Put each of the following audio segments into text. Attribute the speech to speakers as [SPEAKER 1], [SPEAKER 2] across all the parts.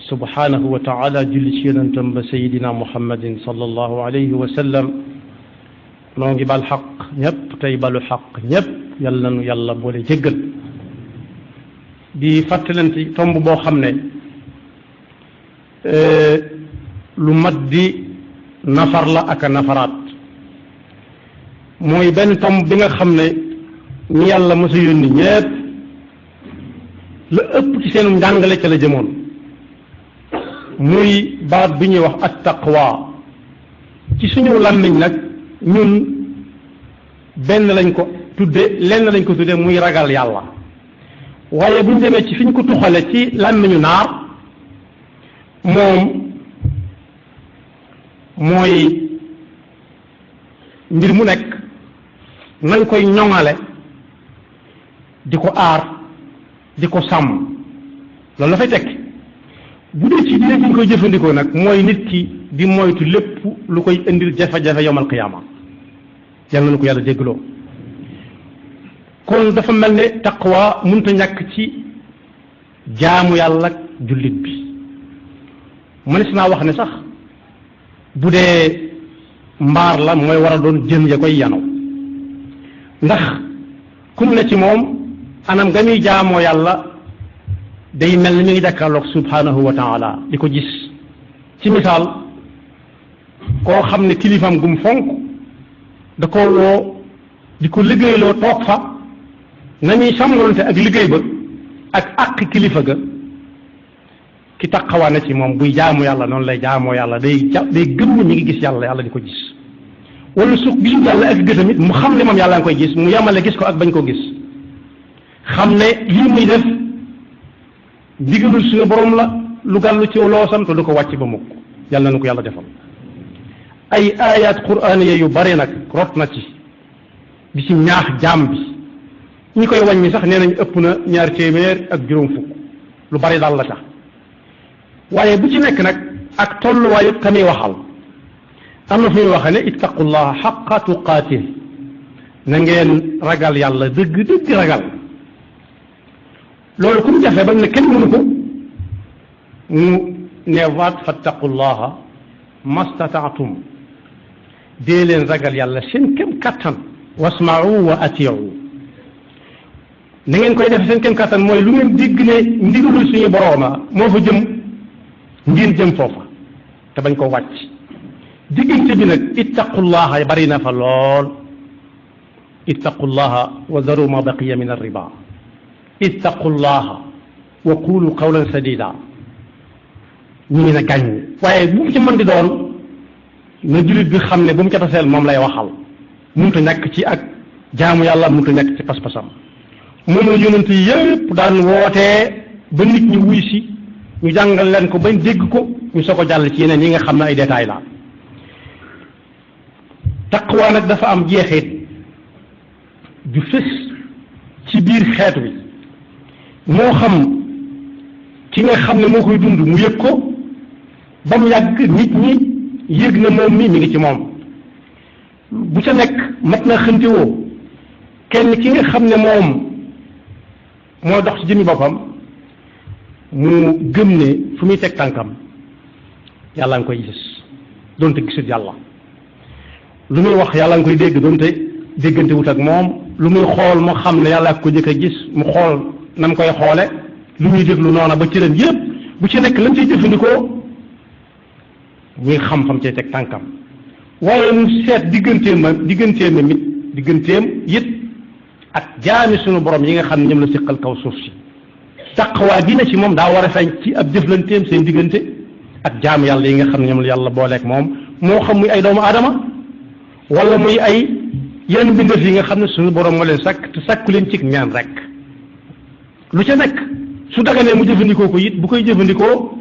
[SPEAKER 1] subhanahu wa taala julli ci yonentam ba sayidina muhammadin sallallahu alayhi wa sallam noo ngi bal xaq ñëpp tey balu xaq ñëpp yàlla nu yàlla boole jéggal di fàttalante tomb boo xam ne lu mat di nafar la ak a nafaraat mooy benn tomb bi nga xam ne ñi yàlla mos a yónni ñëpp la ëpp ci seenum njàngale ca la jëmoon muy baat bi ñuy wax at taqwa ci suñu làmmiñ nag ñun benn lañ ko tudde lenn lañ ko tudde muy ragal yàlla waaye buñ demee ci fi ñu ko tuxale ci làmmiñu naar moom mooy mbir mu nekk nañ koy ñoŋale di ko aar di ko sàmm loolu la fay tekki bu dee ci biir bi ñu koy jëfandikoo nag mooy nit ki di moytu lépp lu koy indil jafe-jafe yawmal qiyaama yàlla na ko yàlla déggloo kon dafa mel ne taqwa mënut a ñàkk ci jaamu yàlla ak jullit bi mënees naa wax ne sax bu dee mbaar la mooy war a doon jën ya koy yanu ndax kum ne ci moom anam ga muy jaamoo yàlla day mel ni mi ngi jàkkaarloog subhanahu wa taala di ko gis ci misaal koo xam ne kilifam gum fonk da ko woo di ko liggéeyloo toog fa nañuy sàmmalante ak liggéey ba ak àq kilifa ga ki taqawaa na ci moom buy jaamu yàlla noonu lay jaamoo yàlla day gëm ne mi ngi gis yàlla yàlla di ko gis wala su gisul yàlla ak gëtamit mu xam ne moom yàlla nga koy gis mu yamale gis ko ak bañ ko gis xam ne lii muy def ndigalul suñu borom la lu gàllu ci loosam te du ko wàcc ba mukk yàlla na ko yàlla defal ay ayat quraaniya yu bare nag rot na ci di ci ñaax jaam bi ñi koy wàññi sax nee nañ ëpp na 200 ak juróom fukk lu bari daal la tax waaye bu ci nekk nag ak tolluwaayu tamit waxal am na fu ñuy waxee ne ittaqullaha xaqa tuqaatih na ngeen ragal yàlla dëgg dëgg ragal loolu ku mu jafe ba ne kenn mënu ko mu neewaat fattaqullaha mastataatum dee leen ragal yàlla seen kem kattan wasma'u wa ati'u na ngeen koy def seen kem kattan mooy lu ngeen dégg ne ndigalul suñu borooma moo fa jëm ngir jëm foofa te bañ ko wàcc diggante bi nag ittaqullaha bari na fa lool ittaqullaha wa daru ma baqiya min arriba ittaqullaha wa qulu qawlan sadida ñu ngi na gàññ waaye bu mu ci mën di doon na jullit bi xam ne bu mu ca taseel moom lay waxal mënut a ñàkk ci ak jaamu yàlla mënut a ñàkk ci pas-pasam moom la yonent yi yëpp daan wootee ba nit ñi wuy si ñu jàngal leen ko bañ dégg ko ñu soo ko jàll ci yeneen yi nga xam ne ay détails la taqwa nag dafa am jeexit ju fës ci biir xeet wi moo xam ki nga xam ne moo koy dund mu yëg ko ba mu yàgg nit ñi yëg na moom mi ngi ci moom bu ca nekk mat na xëntewoo kenn ki nga xam ne moom moo dox ci jëmmi boppam mu gëm ne fu muy teg tànkam yàlla nga koy gis doonte gisut yàlla lu muy wax yàlla nga koy dégg doonte déggante wut ak moom lu muy xool moo xam ne yàlla ko jëkk a gis mu xool na mu koy xoole lu muy déglu noona ba cëram yépp bu ci nekk lañ ciy jëfandikoo muy xam fam cay teg tànkam waaye mu seet digganteem it ak jaami sunu borom yi nga xam ne ñoom la siqal kaw suuf si taqwa dina ci moom daa war a feeñ ci ab jëflanteem seen diggante ak jaam yàlla yi nga xam ne ñoom la yàlla booleeg moom moo xam muy ay doomu aadama wala muy ay yenn mbindeef yi nga xam ne suñu borom moo leen sàkk te sàkku leen ci ñaan rek lu ca nekk su daganee mu jëfandikoo ko it bu koy jëfandikoo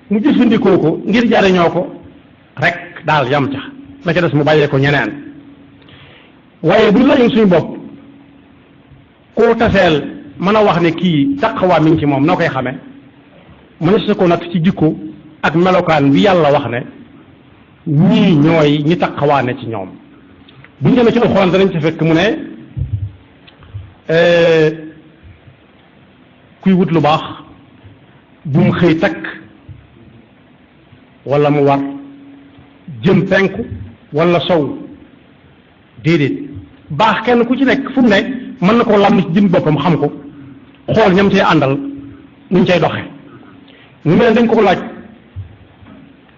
[SPEAKER 1] mu jëfandikoo ko ngir jariñoo ko rek daal yam ca la ca des mu bàyyee ko ñeneen waaye bu ñu lañu suñu bopp koo taseel mën a wax ne kii taqwa mi ngi ci moom noo koy xamee mënees na ko natt ci jikko ak melokaan bi yàlla wax ne ñii ñooy ñi taqwa ne ci ñoom bu ñu demee ci alxuraan danañ ci fekk mu ne kuy wut lu baax bu mu xëy takk wala mu war jëm penku wala sow déedéet baax kenn ku ci nekk fu mu ne mën na koo làmm ci jëm boppam xam ko xool ñam cay àndal nuñ cay doxe mu mel dañ ko laaj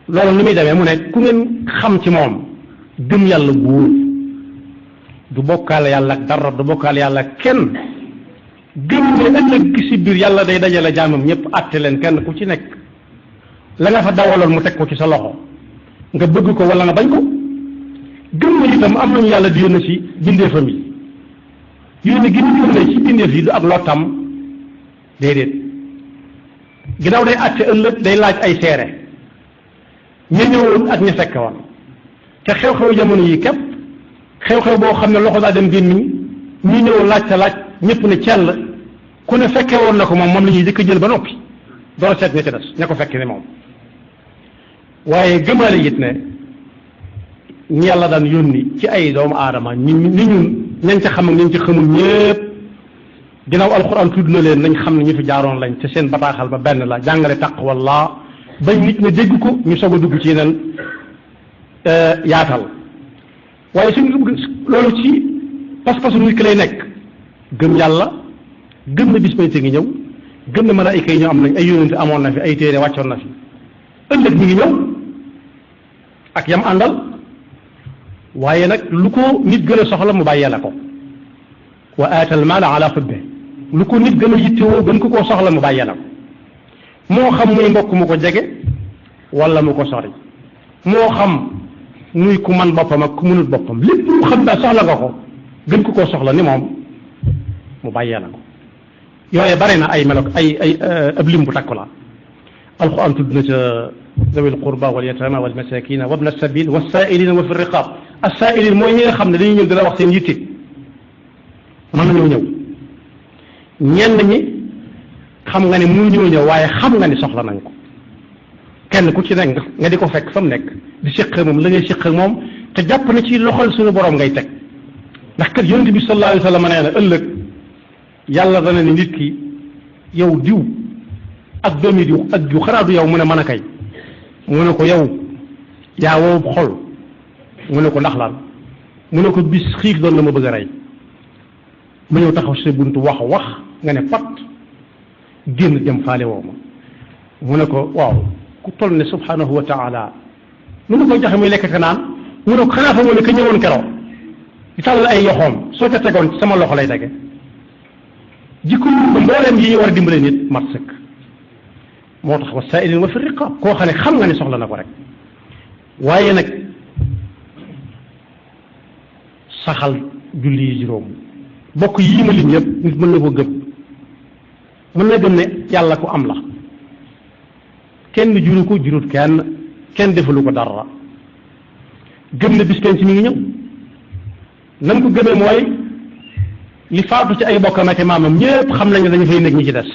[SPEAKER 1] loolu ni muy demee mu ne ku ngeen xam ci moom gëm yàlla góor du bokkaale yàlla ak dara du bokkaale yàlla ak kenn gëm ne ëllëg si biir yàlla day dajale jaamam ñëpp àtte leen kenn ku ci nekk la nga fa dawaloon mu teg ko ci sa loxo nga bëgg ko wala nga bañ ko gëm na itam am nañu yàlla di yónne ci bindeefam yi yónne gi ñu yónne ci bindeef yi du ak lottam déedéet ginnaaw day àtte ëllëg day laaj ay seere ña ñëwoon ak ña fekke woon te xew-xew jamono yi képp xew-xew boo xam ne loxo daa dem gémmiñ ñu ñëw laaj te laaj ñëpp ne cell ku ne fekke woon na ko moom la ñuy jëkk jël ba noppi door seet ña ci des ña ko fekke ne moom waaye gëmaale it ne ñi yàlla daan yónni ci ay doomu aadama ni ñun ñañ ca xam ak ñañ ca xamul ñëpp ginnaaw alxuraan tudd na leen nañ xam ne ñu fi jaaroon lañ te seen bataaxal ba benn la jàngale taqwallah bañ nit ña dégg ko ñu soog a dugg ci yeneen yaatal waaye suñu dugg loolu ci pas-pasu nit ki lay nekk gëm yàlla gëm na bis ngi ñëw gëm na malaayika yi ñoo am nañ ay yónente amoon na fi ay téere wàccoon na fi ëllëg mi ngi ñëw ak yam àndal waaye nag lu ko nit gën a soxla mu bàyyee la ko wa aatal maala ala xubbe lu ko nit gën a yittewoo gën ko koo soxla mu bàyyee la ko moo xam muy mbokk mu ko jege wala mu ko sori moo xam muy ku man boppam ak ku mënut boppam lépp lu xam daa soxla nga ko gën ko koo soxla ni moom mu bàyyee la ko yooye bare na ay melok ay ab lim bu takku la alquran tudd na ca ذوي القربى واليتامى والمساكين وابن السبيل والسائلين وفي الرقاب السائلين mooy ñi nga xam ne dañuy ñëw dina wax seen yitte mën nañoo ñëw ñenn ñi xam nga ne mënuñoo ñëw waaye xam nga ne soxla nañ ko kenn ku ci nekk nga di ko fekk fa mu nekk di séq moom la ngay séq moom te jàpp na ci loxol suñu borom ngay teg ndax kat yonent bi sallallahu alayhi wa sallam nee na ëllëg yàlla dana ni nit ki yow diw ak doomi diw ak diw xanaa du yow mu ne mën a kay mu ne ko yow yaa wow xol mu ne ko ndax lan mu ne ko bis xiif doon na ma bëgg a rey ma ñëw taxaw si buntu wax nga ne pat génn jëm faale woo ma mu ne ko waaw ku toll ne subhanahu wa taala mu ne ko joxe muy lekk ka naan mu ne ko xanaa fa mu ne ka ñëwoon keroog di tàllal ay yoxoom soo ca tegoon ci sama loxo lay tege jikko ba mbooleem yi ñu war a dimbale nit mat sëkk moo tax wa saa'ilin wa fi riqaab koo xam ne xam nga ne soxla na ko rek waaye nag saxal julli yi juróom bokk yii ma lim yëpp nit mën na ko gëm mën na gëm ne yàlla ko am la kenn juru ko jurut kenn defalu ko dara gëm ne bis penc mi ngi ñëw nan ko gëmee mooy li faatu ci ay bokkam ak maamam ñëpp xam nañ ne dañu fay nekk ñi ci des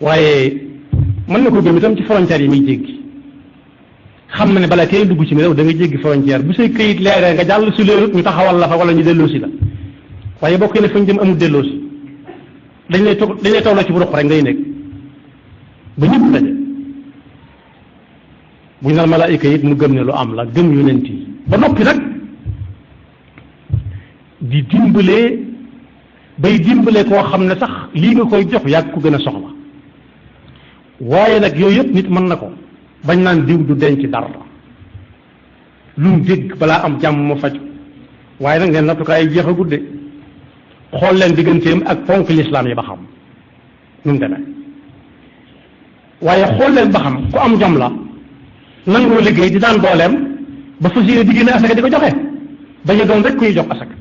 [SPEAKER 1] waaye mën na ko gëm itam ci frontière yi muy jéggi xam na ne bala kenn dugg ci mi réew da nga jéggi frontière bu say këyit leeree nga jàll si leerut ñu taxawal la fa wala ñu delloosi la waaye bokk ne fañ jëm amul delloosi dañ lay toog la ci bu ruq rek ngay nekk ba ñëpp daje bu ñu naan malaayika it mu gëm ne lu am la gëm yonent yi ba noppi nag di dimbalee bay dimbalee koo xam ne sax lii nga koy jox yàgg ko gën a soxla waaye nag yooyu yëpp nit mën na ko bañ naan diw du denc dara lu mu dégg balaa am jàmm mu faj waaye nag ngeen nattukaay jeex a gudde xool leen digganteem ak ponk lislaam yi ba xam nu mu demee waaye xool leen ba xam ku am jom la nangoo liggéey di daan dooleem ba fas yéene di génne asaka di ko joxe bañ a doon rek kuy jox asaka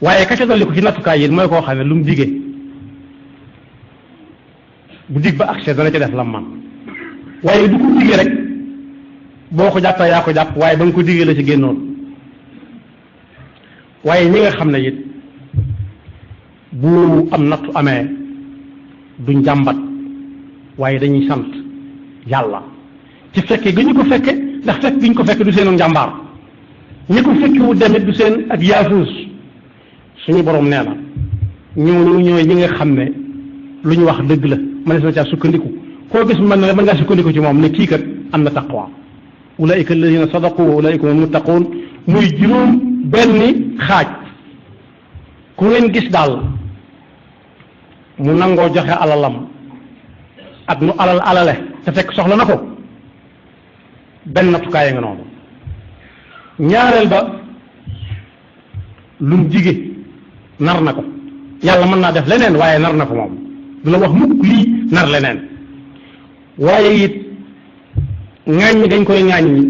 [SPEAKER 1] waaye ka ca dolli ko ci nattukaay yi mooy koo xam ne lu mu digee bu dig ba accès dana ca def la man waaye du ko digee rek boo ko jàppee yaa ko jàpp waaye ba nga ko digee la ci génnoon waaye ñi nga xam ne it bu am nattu amee duñ jàmbat waaye dañuy sant yàlla ci fekke gi ñu ko fekke ndax fekk gi ñu ko fekke du seen njàmbaar ñi ko fekke wu demit du seen ak yaafuus suñu borom nee na ñooñu ñooy ñi nga xam ne lu ñu wax dëgg la mënees na caa sukkandiku koo gis mën na mën ngaa sukkandiku ci moom ne kii kat am na taqwa ulaika alladina sadaqu wa ulaika hum muttaqun muy juróom benni xaaj ku ngeen gis daal mu nangoo joxe alalam ak nu alale te fekk soxla na ko benn nattukaay nga noonu ñaareel ba lum jige nar na ko yàlla mën naa def leneen waaye nar na ko moom du la wax mukk lii nar leneen waaye it ŋàññi dañ koy ŋàññi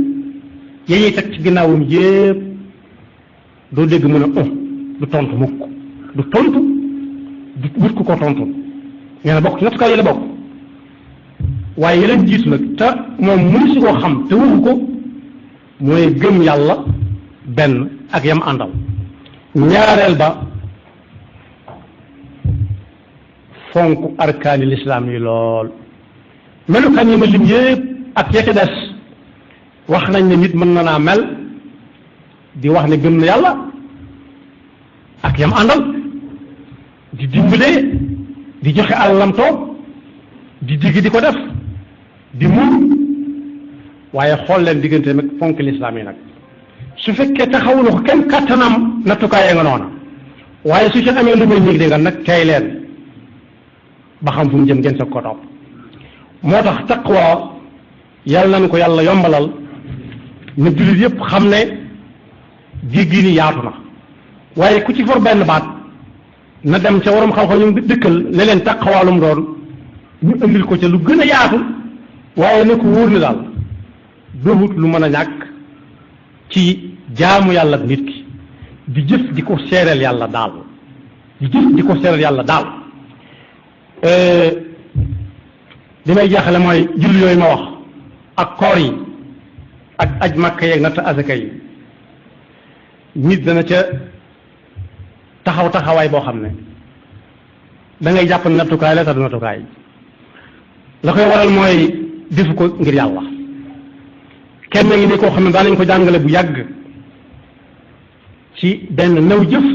[SPEAKER 1] yañuy teg ci ginnaawam yépp doo dégg mën a du tontu mukk du tontu du wut ku ko tontu nee na bokk ci nattukaay yi la bokk waaye yeneen jiitu nag te moom mënu si koo xam te waxu ko mooy gëm yàlla benn ak yam àndal ñaareel ba fonk arkaani lislaam yi lool melukaan yi ma lim yépp ak yekki des wax nañ ne nit mën na naa mel di wax ne gëm na yàlla ak yam àndal di dimbalee di joxe alalam toog di digg di ko def di muur waaye xool leen diggante nag fonk lislaam yi nag su fekkee taxawul ko kenn kattanam nattukaay nga noona waaye su ci amee lu muy ñig di nga nag tey leen ba xam fu mu jëm ngeen sa ko topp moo tax taqwa yàlla nañu ko yàlla yombalal na jullit yépp xam ne jéggi ni yaatu na waaye ku ci for benn baat na dem ca waram xam-xam ñu dëkkal ne leen taqwaalum doon ñu indil ko ca lu gën a yaatu waaye na ko wóor ne daal doxut lu mën a ñàkk ci jaamu yàlla nit ki di jëf di ko seereel yàlla daal di jëf di ko seereel yàlla daal li may jeexale mooy julli yooyu ma wax ak koor yi ak aj makka yeeg natt asaka yi nit dana ca taxawaay boo xam ne da ngay jàpp nattukaay la te du nattukaay la koy waral mooy defu ko ngir yàlla kenn ngi ni koo xam ne daanañ ko jàngale bu yàgg ci benn naw jëf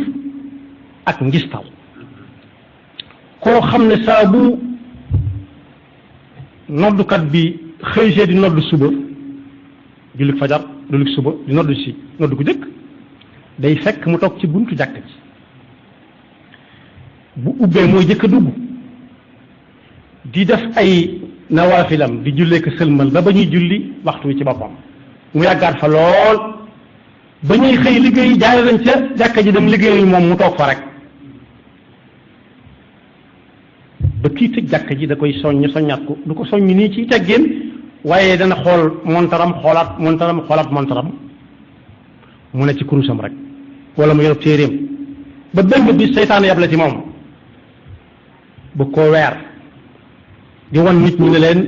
[SPEAKER 1] ak ngistal koo xam ne saa bu noddukat bi xëy see di noddu suba jullit fajar jullit suba di noddu si noddu ko jëkk day fekk mu toog ci buntu jàkk ji bu ubbee mooy jëkk a dugg di def ay nawaafilam di jullee ko sëlmal ba ñuy julli waxtu wi ci boppam mu yàggaat fa lool ba ñuy xëy liggéey jaare nañ ca jàkka ji dem liggéeyuñ moom mu toog fa rek ba kii tëj jàkka ji da koy soññaat ko du ko soññ nii ci teggeen waaye dana xool montaram xoolaat montaram mu ne ci kurusam rek wala mu yor téeréem ba benn bi seytaane yab la ci moom ba koo weer di wan nit ñi ne leen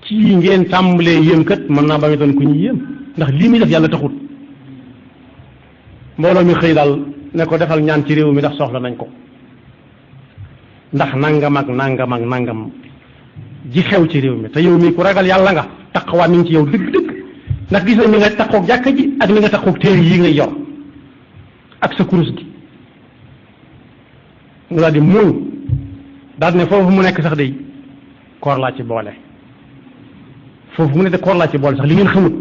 [SPEAKER 1] ci ngeen tàmbalee yéem kat mën naa ba nga doon ku ñu yéem ndax lii muy def yàlla taxut mbooloo mi xëy daal ne ko defal ñaan ci réew mi ndax soxla nañ ko ndax nangam ak nangam ji xew ci réew mi te yow mi ku ragal yàlla nga taqwa mi ngi ci yow dëgg-dëgg ndax gis nañ ni nga taqoog jàkka ji ak ni nga taqoog téere yi ngay yor ak sa kurus gi mu daal di muñ daal ne foofu mu nekk sax day koor laa ci boole foofu mu ne de koor laa ci boole sax li ngeen xamut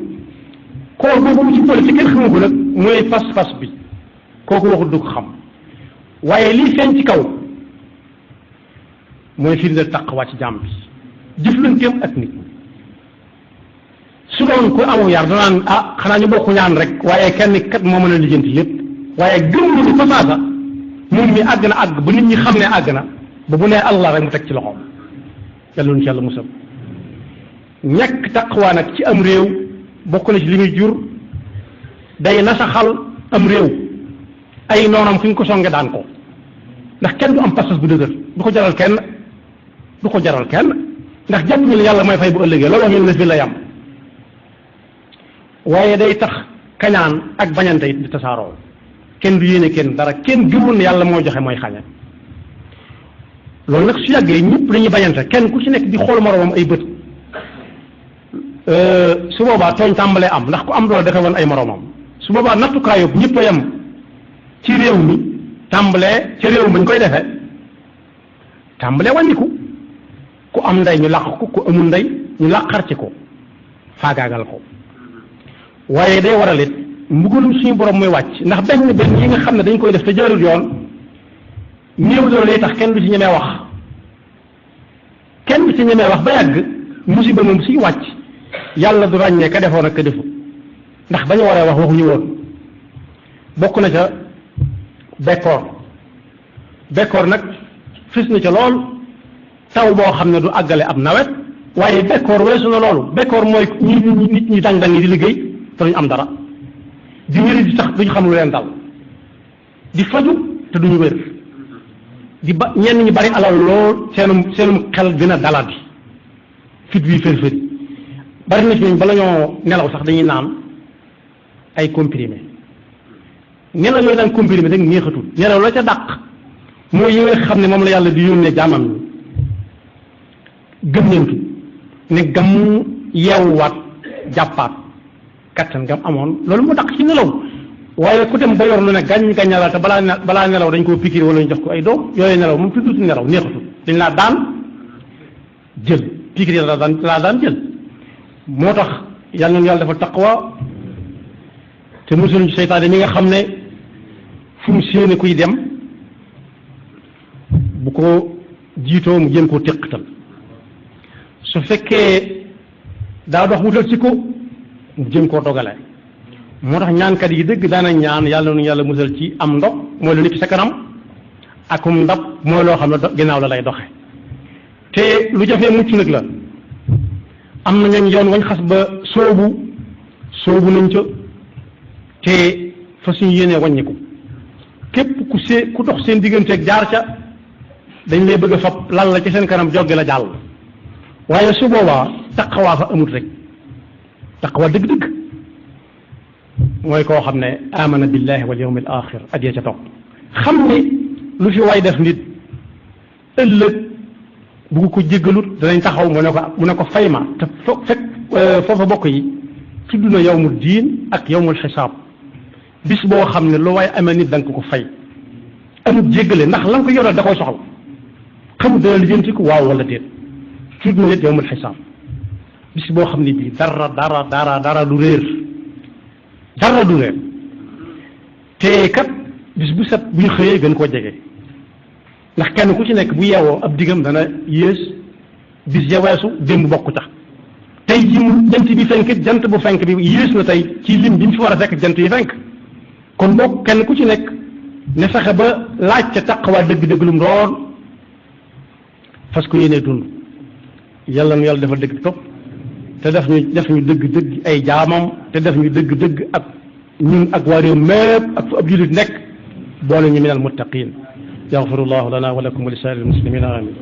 [SPEAKER 1] koor boobu mu ci boole ci kenn xamu ko nag mooy pas-pas bi kooku waxut du ko xam waaye lii feeñ ci kaw mooy firndeel taqwa ci jàmm bi jëflanteem ak nit su doon ko amu yar danaan xanaa ñu bokk ñaan rek waaye kenn kat moo mën a lijjanti lépp waaye gëm na ni fasaasa moom mi àgg na àgg ba nit ñi xam ne àgg na ba bu nee Allah rek mu teg ci loxoom yàlla ci yàlla musal ñàkk taqwa nag ci am réew bokk na ci li muy jur day nasaxal am réew ay noonam fu ñu ko songe daan ko ndax kenn du am pas-pas bu dëgër du ko jaral kenn ndax jàpp ñu ne yàlla mooy fay bu ëllëgee loolu wax ñu ne fi la yam waaye day tax kañaan ak bañante it di tasaaroo kenn du yéene kenn dara kenn gëmul ne yàlla mooy joxe mooy xañe loolu nag su yàggee ñëpp dañuy bañante kenn ku ci nekk di xool moroomam ay bët su boobaa tooñ tàmbalee am ndax ku am doole dafa wan ay moroomam su boobaa nattukaayu ñëpp a yem ci réew mi tàmbalee ca réew mi ñu koy defee tàmbalee wàññiku ku am ndey ñu làq ko ku amul ndey ñu làqar ci ko faagaagal ko waaye day waral it mbugalum suñu borom muy wàcc ndax benn yi nga xam ne dañ koy def te jaarul yoon néew doole lay tax kenn du ci ñemee wax kenn du ci ñemee wax ba yàgg musiba moom suy wàcc yàlla du ràññee ka defoon ak ka defu ndax bañu waree wax waxuñu woon bokk na ca bekkoor nag fis na ca lool taw boo xam ne du àggale ab nawet waaye bekkoor weesu na loolu bekkoor mooy nit ñi dang-dang yi di liggéey te duñu am dara di wéri di tax duñu xam lu leen dal di faju te duñu wér di ba ñenn ñi bari alal lool seenum xel gën a daladi fit wi fër-fëri bari na ci ñooñu bala ñoo nelaw sax dañuy naan ay comprimé nelaw yooyu daan comprimé rek neexatul nelaw la ca dàq mooy yi nga xam ne moom la yàlla di yónnee jaamam ñi gëm ñeentu ne gam yeewuwaat jàppaat kattan gam amoon loolu mu dàq ci nelaw waaye ku dem ba yor lu ne gàññalal te balaa nelaw dañ koo pikir wala ñu jox ko ay doom yooyu nelaw moom tuddutu nelaw neexatul dañ laa daan jël pikir laa daan jël moo tax yàlla nañu yàlla dafa taqwa te musul ci seytaane mi nga xam ne fu mu séene kuy dem bu ko jiitoo mu jëm koo téqatal su fekkee daa dox wutal ci ko mu jëm koo dogale moo tax ñaankat yi dëgg daana ñaan yàlla nu yàlla musal ci am ndox mooy lu nekk sa kanam akum ndab mooy loo xam ne ginnaaw la lay doxe te lu jafee mucc nag la am na ñooñ yoon wañ xas ba soobu nañ ca te fa suñu yéenee wàññiku képp ku dox seen digganteeg jaar ca dañ lay bëgg a fab lal la ci seen kanam joggi la jàll waaye su boobaa taqawaa fa amut rek taqwa dëgg-dëgg mooy koo xam ne amana billahi wal yawmil axir ak ya ca topp xam ne lu fi waay def nit ëllëg bugg ko jéggalut danañ taxaw mu ne ko fay ma te fekk foofa bokk yi tudd na yawmul diin ak yawmul xisaab bis boo xam ne lu waay amee nit da nga ko fay amut jéggale ndax la nga ko yoral da koy soxla xamut dana lijjanti ko waaw wala déet tudd na it yawmul xisaab bis boo xam ne bii dara du réer te kat bis bu set bu ñu xëyee gën koo jege ndax kenn ku ci nekk bu yeewoo ab digam dana yées bis ya weesu démb bokku tax tey ji mu jant bi fenk jant bu fenk bi yées na tey ci lim bi ñu fi war a fekk jant yi fenk kon boog kenn ku ci nekk ne fexe ba laaj ca taqwa dëgg-dëgg lum doon fas ko yéenee dund yàlla nu yàlla dafa dëgg topp te def ñu dëgg-dëgg ay jaamam te def ñu dëgg-dëgg ak ñun ak waa réew mépp ak fu ab jullit nekk boole ñu minal muttaqin yaxfirullahu lana wa lakum wa li saa'iril muslimina amin